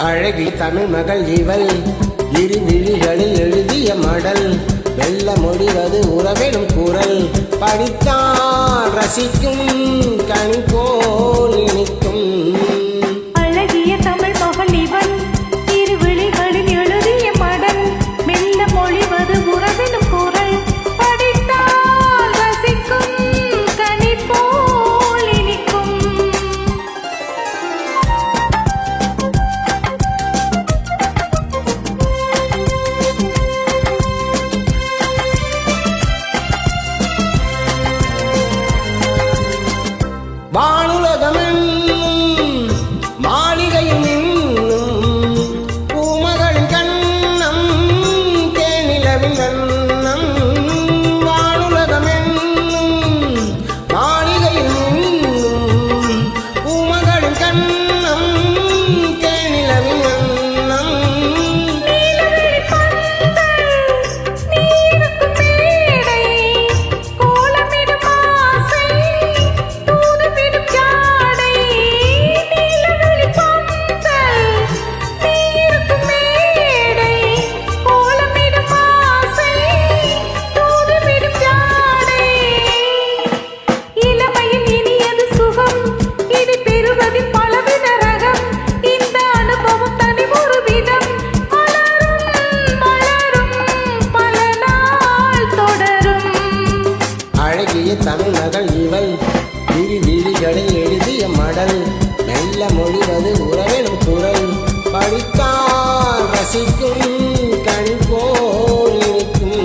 அழகிய தமிழ் மகள் இவள் இரு விழிகளில் எழுதிய மடல் வெல்ல முடிவது உறவிடும் குரல் படித்தால் ரசிக்கும் கனி போல் இனிக்கும் அழகிய தமிழ் மகள் இவள் இரு விழிகளில் எழுதிய மடல் மெல்ல மொழிவது உறவிடும் குரல் படித்தால் ரசிக்கும் கனி போல் இனிக்கும் வானுலகமென்னும் மாளிகையில் நின்னும் பூமகளின் கண்ணம் தேனிலவின் வண்ணம் வானுலகமென்னும் மாளிகையில் நின்னும் பூமகளின் கண்ணம் தேனிலவின் வண்ணம் நீலவெளி பந்தல் நீருக்கும் மேடை கோலமிடும் ஆசை தூதுவிடும் ஜாடை நீலவெளி பந்தல் நீருக்கும் மேடை கோலமிடும் ஆசை தூதுவிடும் ஜாடை இளமையில் இனியது சுகம் இனி பெறுவதில் பலவித ரகம் இந்த அனுபவம் தனி ஒரு விதம் மலரும் மலரும் பல நாள் தொடரும் அழகிய தமிழ் மகள் இவள் இரு விழிகளில் எழுதிய மடல் மெல்ல மொழிவது உறவிடும் குரல் படித்தால் ரசிக்கும் கனி போல் இனிக்கும்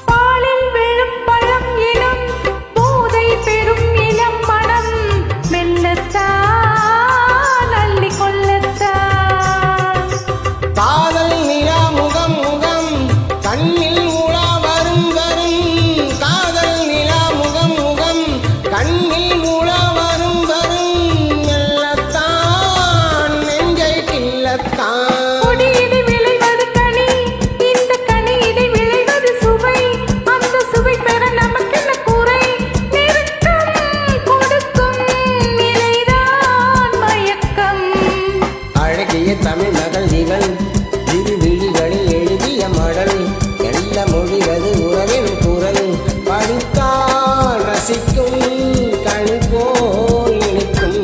பாலில் விழும் பழம் இனம் போதை பெறும் இளம் மனம் மெல்லத்தான் அள்ளி கொள்ளத்தான் காதல் நிலா முகம் முகம் கண்ணில் உலா வரும் வரும் காதல் நிலா முகம் முகம் கண்ணில் உலா வரும் வரும் மெல்லத்தான் நெஞ்சை கிள்ளத்தான் கொடியிடை விளைவது கனி இந்த கனியிடை விளைவது சுவை அந்த சுவை பெற நமக்கென்ன குறை நெருக்கம் கொடுக்கும் நிலைதான் மயக்கம் அழகிய தமிழ் மகள் இவள் இரு விழிகளில் எழுதிய மடல் மெல்ல மொழிவது உறவின் குரல் படித்தால் ரசிக்கும் கனி போல் இனிக்கும்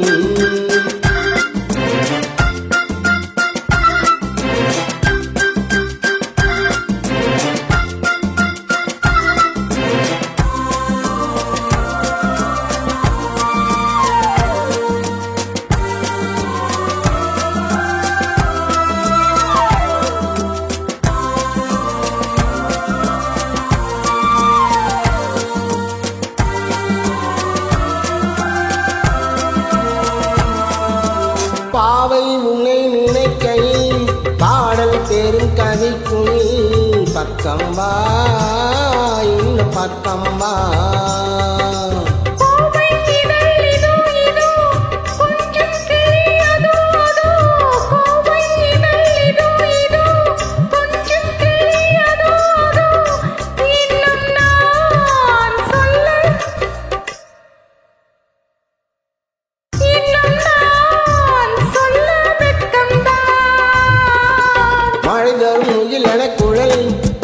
பாவை உன்னை நினைக்கையில் பாடல் பெரும் கவிக்குயில் பக்கம் வா இன்னும் பக்கம் வா கோவை இதழ் இதோ இதோ கொஞ்சம் கிளி அதோ அதோ கோவை இதழ் இதோ இதோ கொஞ்சம் கிளி அதோ அதோ இன்னும் நான் சொல்ல வெட்கம்தான் மழை தரும் முகில் என குழல்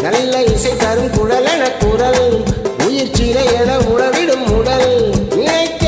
நல்ல இசை தரும் குழல் என குரல் உயிர் சிலை என உழவிடும் உடல் நினைக்க